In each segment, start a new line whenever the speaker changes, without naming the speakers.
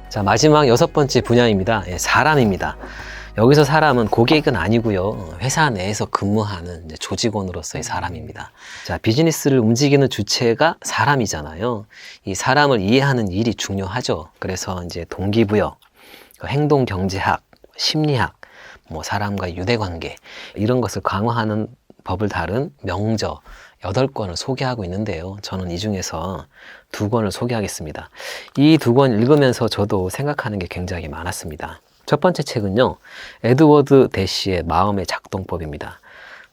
자, 마지막 6번째 분야입니다. 사람입니다. 여기서 사람은 고객은 아니고요. 회사 내에서 근무하는 이제 조직원으로서의 사람입니다. 자, 비즈니스를 움직이는 주체가 사람이잖아요. 이 사람을 이해하는 일이 중요하죠. 그래서 이제 동기부여, 행동경제학, 심리학, 사람과의 유대관계 이런 것을 강화하는 법을 다룬 명저 8권을 소개하고 있는데요. 저는 이 중에서 2권을 소개하겠습니다. 이 2권 읽으면서 저도 생각하는 게 굉장히 많았습니다. 첫 번째 책은요, 에드워드 대시의 마음의 작동법입니다.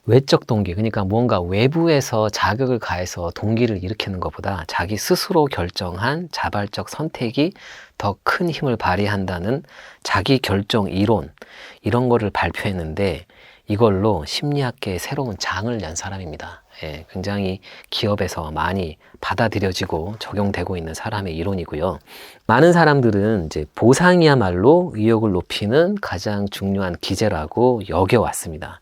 외적 동기, 그러니까 뭔가 외부에서 자극을 가해서 동기를 일으키는 것보다 자기 스스로 결정한 자발적 선택이 더 큰 힘을 발휘한다는 자기 결정 이론, 이런 거를 발표했는데 이걸로 심리학계의 새로운 장을 연 사람입니다. 굉장히 기업에서 많이 받아들여지고 적용되고 있는 사람의 이론이고요. 많은 사람들은 이제 보상이야말로 의욕을 높이는 가장 중요한 기제라고 여겨왔습니다.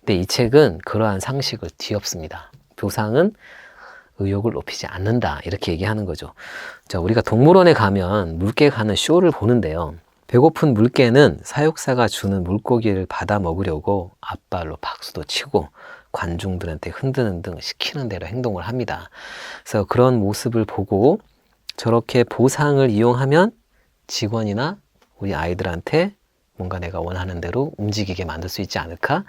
근데 이 책은 그러한 상식을 뒤엎습니다. 보상은 의욕을 높이지 않는다, 이렇게 얘기하는 거죠. 자, 우리가 동물원에 가면 물개가 하는 쇼를 보는데요. 배고픈 물개는 사육사가 주는 물고기를 받아 먹으려고 앞발로 박수도 치고 관중들한테 흔드는 등 시키는 대로 행동을 합니다. 그래서 그런 모습을 보고 저렇게 보상을 이용하면 직원이나 우리 아이들한테 뭔가 내가 원하는 대로 움직이게 만들 수 있지 않을까?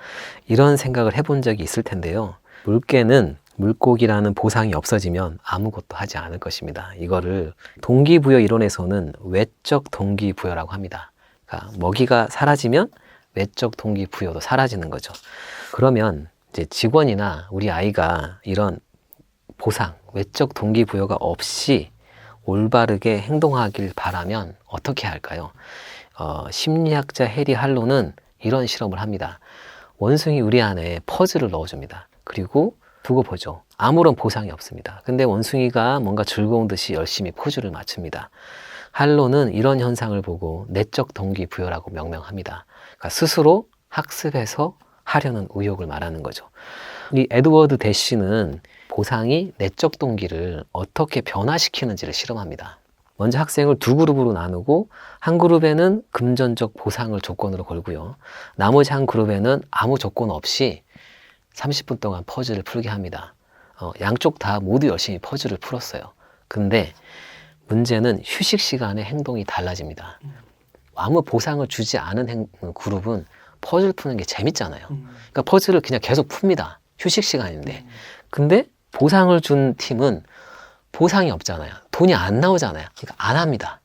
이런 생각을 해본 적이 있을 텐데요. 물개는 물고기라는 보상이 없어지면 아무것도 하지 않을 것입니다. 이거를 동기부여 이론에서는 외적 동기부여라고 합니다. 그러니까 먹이가 사라지면 외적 동기부여도 사라지는 거죠. 그러면 이제 직원이나 우리 아이가 이런 보상, 외적 동기부여가 없이 올바르게 행동하길 바라면 어떻게 할까요? 심리학자 해리 할로는 이런 실험을 합니다. 원숭이 우리 안에 퍼즐을 넣어줍니다. 그리고 두고 보죠. 아무런 보상이 없습니다. 근데 원숭이가 뭔가 즐거운 듯이 열심히 퍼즐을 맞춥니다. 할로는 이런 현상을 보고 내적 동기부여라고 명명합니다. 그러니까 스스로 학습해서 하려는 의욕을 말하는 거죠. 이 에드워드 대시는 보상이 내적 동기를 어떻게 변화시키는지를 실험합니다. 먼저 학생을 2그룹으로 나누고 한 그룹에는 금전적 보상을 조건으로 걸고요. 나머지 한 그룹에는 아무 조건 없이 30분 동안 퍼즐을 풀게 합니다. 양쪽 다 모두 열심히 퍼즐을 풀었어요. 근데 문제는 휴식 시간에 행동이 달라집니다. 아무 보상을 주지 않은 그룹은 퍼즐 푸는 게 재밌잖아요. 그러니까 퍼즐을 그냥 계속 풉니다. 휴식 시간인데. 근데 보상을 준 팀은 보상이 없잖아요. 돈이 안 나오잖아요. 그러니까 안 합니다.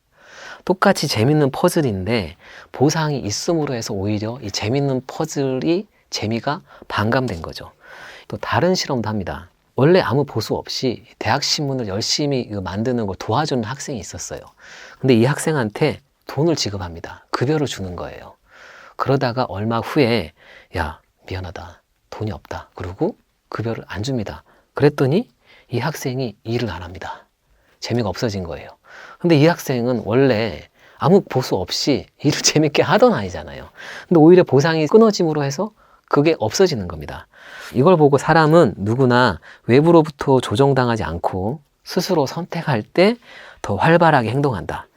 똑같이 재밌는 퍼즐인데 보상이 있음으로 해서 오히려 이 재밌는 퍼즐이 재미가 반감된 거죠. 또 다른 실험도 합니다. 원래 아무 보수 없이 대학 신문을 열심히 만드는 걸 도와주는 학생이 있었어요. 근데 이 학생한테 돈을 지급합니다. 급여를 주는 거예요. 그러다가 얼마 후에 야, 미안하다. 돈이 없다. 그리고 급여를 안 줍니다. 그랬더니 이 학생이 일을 안 합니다. 재미가 없어진 거예요. 근데 이 학생은 원래 아무 보수 없이 일을 재밌게 하던 아이잖아요. 근데 오히려 보상이 끊어짐으로 해서 그게 없어지는 겁니다. 이걸 보고 사람은 누구나 외부로부터 조정당하지 않고 스스로 선택할 때 더 활발하게 행동한다.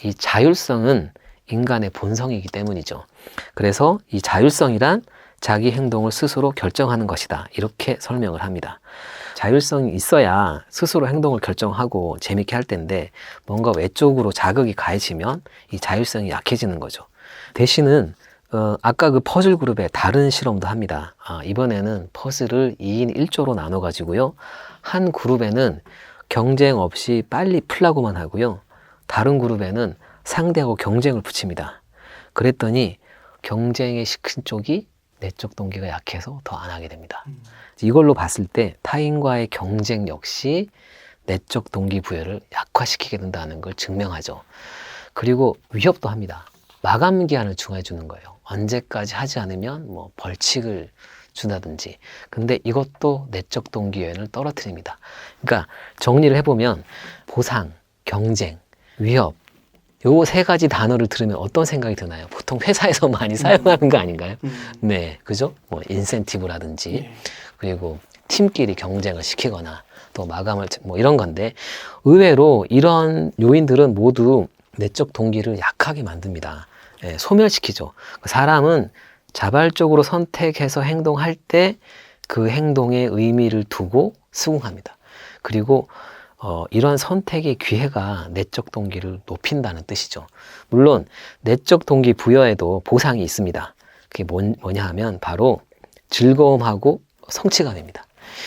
이 자율성은 인간의 본성이기 때문이죠. 그래서 이 자율성이란 자기 행동을 스스로 결정하는 것이다. 이렇게 설명을 합니다. 자율성이 있어야 스스로 행동을 결정하고 재밌게 할 텐데 뭔가 외적으로 자극이 가해지면 이 자율성이 약해지는 거죠. 대신은 아까 그 퍼즐 그룹에 다른 실험도 합니다. 이번에는 퍼즐을 2인 1조로 나눠 가지고요. 한 그룹에는 경쟁 없이 빨리 풀라고만 하고요. 다른 그룹에는 상대하고 경쟁을 붙입니다. 그랬더니 경쟁에 시킨 쪽이 내적 동기가 약해서 더 안 하게 됩니다. 이걸로 봤을 때 타인과의 경쟁 역시 내적 동기부여를 약화시키게 된다는 걸 증명하죠. 그리고 위협도 합니다. 마감 기한을 정해주는 거예요. 언제까지 하지 않으면 벌칙을 준다든지. 근데 이것도 내적 동기부여를 떨어뜨립니다. 그러니까 정리를 해보면 보상, 경쟁, 위협, 요 3가지 단어를 들으면 어떤 생각이 드나요? 보통 회사에서 많이 사용하는 거 아닌가요? 네, 그죠? 인센티브라든지, 그리고 팀끼리 경쟁을 시키거나, 또 마감을, 이런 건데, 의외로 이런 요인들은 모두 내적 동기를 약하게 만듭니다. 예, 소멸시키죠. 사람은 자발적으로 선택해서 행동할 때 그 행동에 의미를 두고 수긍합니다. 그리고 이런 선택의 기회가 내적 동기를 높인다는 뜻이죠. 물론 내적 동기 부여에도 보상이 있습니다. 그게 뭐냐 하면 바로 즐거움하고 성취감입니다.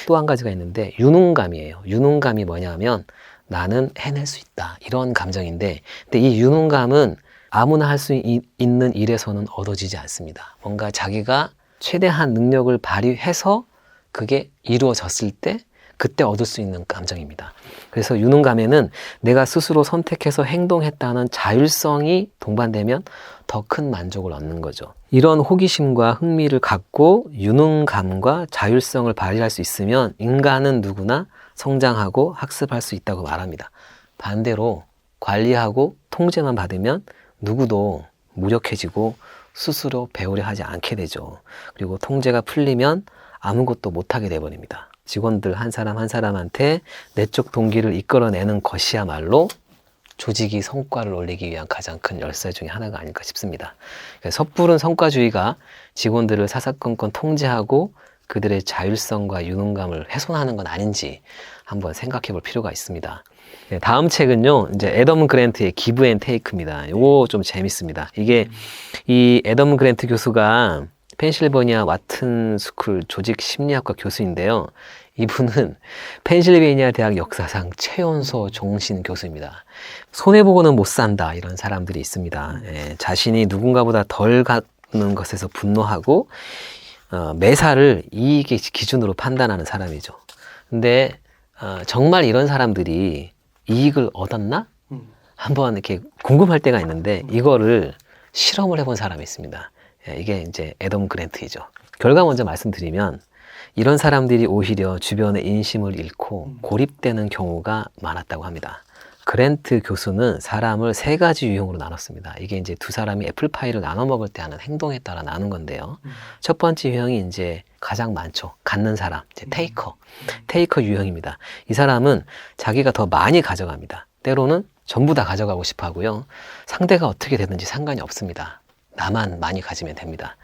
또 한 가지가 있는데 유능감이에요. 유능감이 뭐냐 하면 나는 해낼 수 있다, 이런 감정인데, 근데 이 유능감은 아무나 할 수 있는 일에서는 얻어지지 않습니다. 뭔가 자기가 최대한 능력을 발휘해서 그게 이루어졌을 때 그때 얻을 수 있는 감정입니다. 그래서 유능감에는 내가 스스로 선택해서 행동했다는 자율성이 동반되면 더 큰 만족을 얻는 거죠. 이런 호기심과 흥미를 갖고 유능감과 자율성을 발휘할 수 있으면 인간은 누구나 성장하고 학습할 수 있다고 말합니다. 반대로 관리하고 통제만 받으면 누구도 무력해지고 스스로 배우려 하지 않게 되죠. 그리고 통제가 풀리면 아무것도 못하게 돼버립니다. 직원들 한 사람 한 사람한테 내적 동기를 이끌어내는 것이야말로 조직이 성과를 올리기 위한 가장 큰 열쇠 중에 하나가 아닐까 싶습니다. 섣부른 성과주의가 직원들을 사사건건 통제하고 그들의 자율성과 유능감을 훼손하는 건 아닌지 한번 생각해 볼 필요가 있습니다. 다음 책은요, 이제 애덤 그랜트의 기브 앤 테이크입니다. 이거 좀 재밌습니다. 이게 이 애덤 그랜트 교수가 펜실베니아 와튼 스쿨 조직 심리학과 교수인데요. 이분은 펜실베니아 대학 역사상 최연소 종신 교수입니다. 손해보고는 못 산다, 이런 사람들이 있습니다. 자신이 누군가보다 덜 갖는 것에서 분노하고 매사를 이익의 기준으로 판단하는 사람이죠. 근데 정말 이런 사람들이 이익을 얻었나? 한번 이렇게 궁금할 때가 있는데 이거를 실험을 해본 사람이 있습니다. 이게 이제 애덤 그랜트이죠. 결과 먼저 말씀드리면 이런 사람들이 오히려 주변의 인심을 잃고 고립되는 경우가 많았다고 합니다. 그랜트 교수는 사람을 3가지 유형으로 나눴습니다. 이게 이제 두 사람이 애플파이를 나눠 먹을 때 하는 행동에 따라 나눈 건데요. 첫 번째 유형이 이제 가장 많죠. 갖는 사람, 이제 테이커 유형입니다. 이 사람은 자기가 더 많이 가져갑니다. 때로는 전부 다 가져가고 싶어 하고요. 상대가 어떻게 되든지 상관이 없습니다. 나만 많이 가지면 됩니다.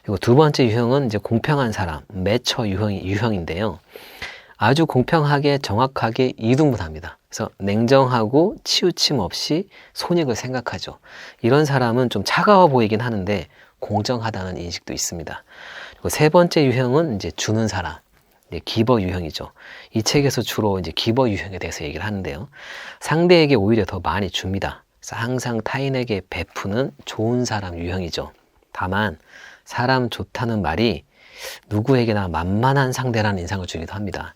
그리고 두 번째 유형은 이제 공평한 사람, 매처 유형인데요. 아주 공평하게 정확하게 이등분합니다. 그래서 냉정하고 치우침 없이 손익을 생각하죠. 이런 사람은 좀 차가워 보이긴 하는데 공정하다는 인식도 있습니다. 그리고 세 번째 유형은 이제 주는 사람, 기버 유형이죠. 이 책에서 주로 이제 기버 유형에 대해서 얘기를 하는데요. 상대에게 오히려 더 많이 줍니다. 그래서 항상 타인에게 베푸는 좋은 사람 유형이죠. 다만 사람 좋다는 말이 누구에게나 만만한 상대라는 인상을 주기도 합니다.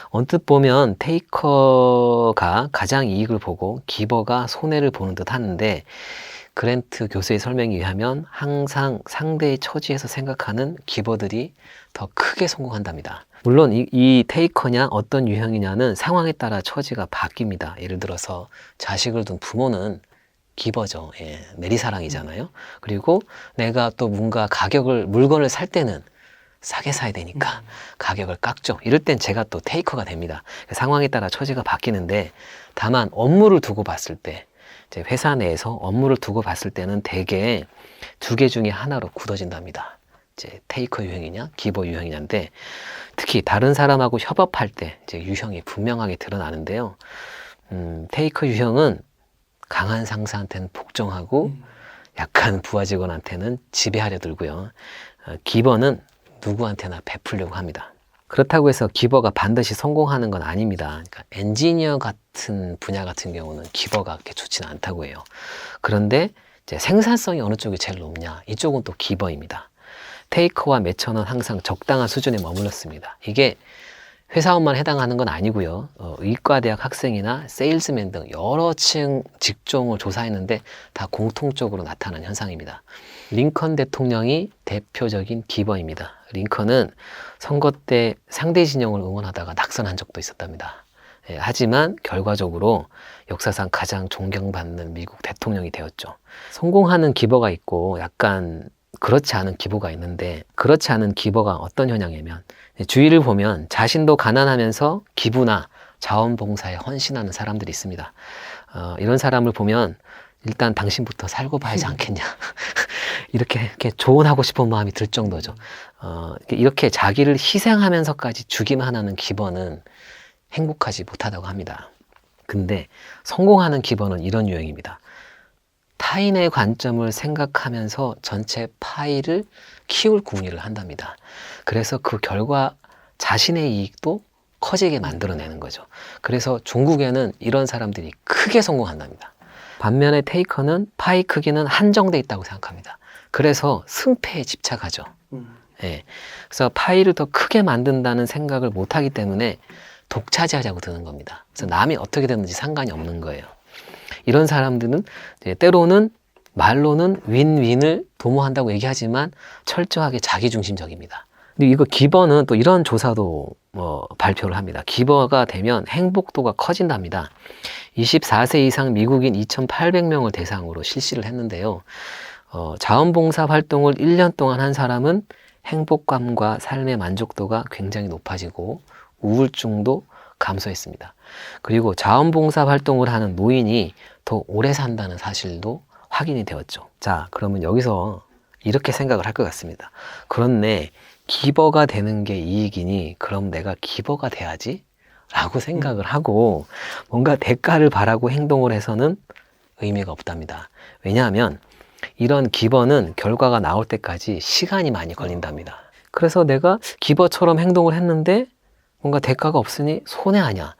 언뜻 보면 테이커가 가장 이익을 보고 기버가 손해를 보는 듯 하는데 그랜트 교수의 설명에 의하면 항상 상대의 처지에서 생각하는 기버들이 더 크게 성공한답니다. 물론 이 테이커냐 어떤 유형이냐는 상황에 따라 처지가 바뀝니다. 예를 들어서 자식을 둔 부모는 기버죠. 내리사랑이잖아요. 그리고 내가 또 뭔가 물건을 살 때는 싸게 사야 되니까 가격을 깎죠. 이럴 땐 제가 또 테이커가 됩니다. 상황에 따라 처지가 바뀌는데 다만 업무를 두고 봤을 때 이제 회사 내에서 업무를 두고 봤을 때는 대개 2개 중에 하나로 굳어진답니다. 이제 테이커 유형이냐 기버 유형이냐인데 특히 다른 사람하고 협업할 때 이제 유형이 분명하게 드러나는데요. 테이커 유형은 강한 상사한테는 복종하고 약한 부하 직원한테는 지배하려 들고요. 기버는 누구한테나 베풀려고 합니다. 그렇다고 해서 기버가 반드시 성공하는 건 아닙니다. 그러니까 엔지니어 같은 분야 같은 경우는 기버가 그렇게 좋지는 않다고 해요. 그런데 이제 생산성이 어느 쪽이 제일 높냐? 이쪽은 또 기버입니다. 테이커와 매처는 항상 적당한 수준에 머물렀습니다. 이게 회사원만 해당하는 건 아니고요. 의과대학 학생이나 세일즈맨 등 여러 층 직종을 조사했는데 다 공통적으로 나타나는 현상입니다. 링컨 대통령이 대표적인 기버입니다. 링컨은 선거 때 상대 진영을 응원하다가 낙선한 적도 있었답니다. 하지만 결과적으로 역사상 가장 존경받는 미국 대통령이 되었죠. 성공하는 기버가 있고 약간 그렇지 않은 기버가 있는데 그렇지 않은 기버가 어떤 현상이냐면 주위를 보면 자신도 가난하면서 기부나 자원봉사에 헌신하는 사람들이 있습니다. 이런 사람을 보면 일단 당신부터 살고 봐야지 않겠냐. 이렇게 조언하고 싶은 마음이 들 정도죠. 이렇게 자기를 희생하면서까지 주기만 하는 기본은 행복하지 못하다고 합니다. 근데 성공하는 기본은 이런 유형입니다. 타인의 관점을 생각하면서 전체 파일을 키울 궁리를 한답니다. 그래서 그 결과 자신의 이익도 커지게 만들어내는 거죠. 그래서 종국에는 이런 사람들이 크게 성공한답니다. 반면에 테이커는 파이 크기는 한정돼 있다고 생각합니다. 그래서 승패에 집착하죠. 예. 그래서 파이를 더 크게 만든다는 생각을 못하기 때문에 독차지하자고 드는 겁니다. 그래서 남이 어떻게 됐는지 상관이 없는 거예요. 이런 사람들은 때로는 말로는 윈윈을 도모한다고 얘기하지만 철저하게 자기중심적입니다. 근데 이거 기버는 또 이런 조사도 발표를 합니다. 기버가 되면 행복도가 커진답니다. 24세 이상 미국인 2,800명을 대상으로 실시를 했는데요. 자원봉사 활동을 1년 동안 한 사람은 행복감과 삶의 만족도가 굉장히 높아지고 우울증도 감소했습니다. 그리고 자원봉사 활동을 하는 노인이 더 오래 산다는 사실도 확인이 되었죠. 자, 그러면 여기서 이렇게 생각을 할 것 같습니다. 그렇네, 기버가 되는 게 이익이니 그럼 내가 기버가 돼야지 라고 생각을 하고 뭔가 대가를 바라고 행동을 해서는 의미가 없답니다. 왜냐하면 이런 기버는 결과가 나올 때까지 시간이 많이 걸린답니다. 그래서 내가 기버처럼 행동을 했는데 뭔가 대가가 없으니 손해 아니야.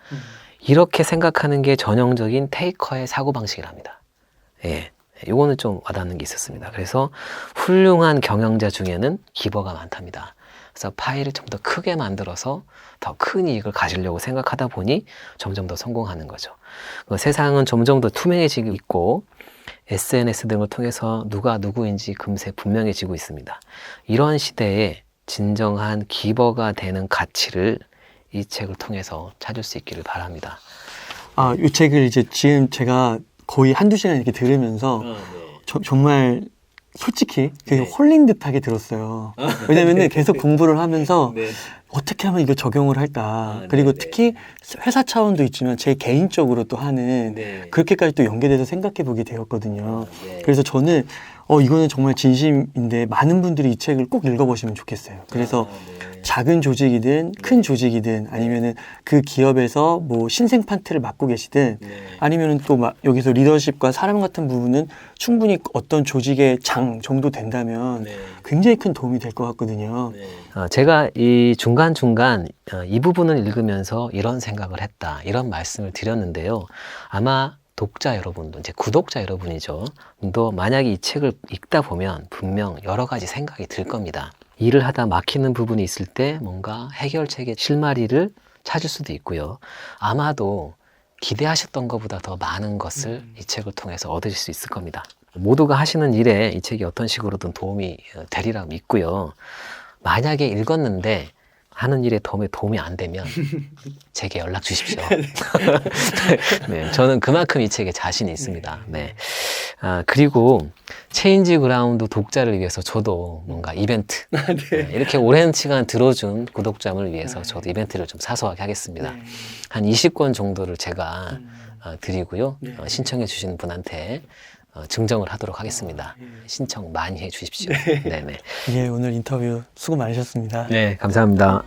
이렇게 생각하는 게 전형적인 테이커의 사고방식이랍니다. 예, 이거는 좀 와닿는 게 있었습니다. 그래서 훌륭한 경영자 중에는 기버가 많답니다. 그래서 파일을 좀 더 크게 만들어서 더 큰 이익을 가지려고 생각하다 보니 점점 더 성공하는 거죠. 세상은 점점 더 투명해지고 있고 SNS 등을 통해서 누가 누구인지 금세 분명해지고 있습니다. 이런 시대에 진정한 기버가 되는 가치를 이 책을 통해서 찾을 수 있기를 바랍니다.
이 책을 이제 지금 제가 거의 한두 시간 이렇게 들으면서 정말 솔직히 되게 홀린 듯하게 들었어요. 왜냐면은 계속 공부를 하면서 어떻게 하면 이거 적용을 할까. 그리고 특히 회사 차원도 있지만 제 개인적으로 또 하는 그렇게까지 또 연계돼서 생각해 보게 되었거든요. 그래서 저는 이거는 정말 진심인데 많은 분들이 이 책을 꼭 읽어보시면 좋겠어요. 그래서 작은 조직이든 큰 조직이든 아니면은 그 기업에서 뭐 신생 파트를 맡고 계시든 아니면은 또 막 여기서 리더십과 사람 같은 부분은 충분히 어떤 조직의 장 정도 된다면 굉장히 큰 도움이 될 것 같거든요.
제가 이 중간중간 이 부분을 읽으면서 이런 생각을 했다, 이런 말씀을 드렸는데요. 아마 독자 여러분도, 이제 구독자 여러분이죠. 또 만약에 이 책을 읽다 보면 분명 여러 가지 생각이 들 겁니다. 일을 하다 막히는 부분이 있을 때 뭔가 해결책의 실마리를 찾을 수도 있고요. 아마도 기대하셨던 것보다 더 많은 것을 이 책을 통해서 얻으실 수 있을 겁니다. 모두가 하시는 일에 이 책이 어떤 식으로든 도움이 되리라 믿고요. 만약에 읽었는데 하는 일에 도움이 안 되면 제게 연락 주십시오. 네, 저는 그만큼 이 책에 자신이 있습니다. 네. 그리고 체인지 그라운드 독자를 위해서 저도 뭔가 이벤트, 이렇게 오랜 시간 들어준 구독자를 위해서 저도 이벤트를 좀 사소하게 하겠습니다. 한 20권 정도를 제가 드리고요. 신청해 주신 분한테 증정을 하도록 하겠습니다. 신청 많이 해 주십시오. 네네.
예, 오늘 인터뷰 수고 많으셨습니다.
네, 감사합니다.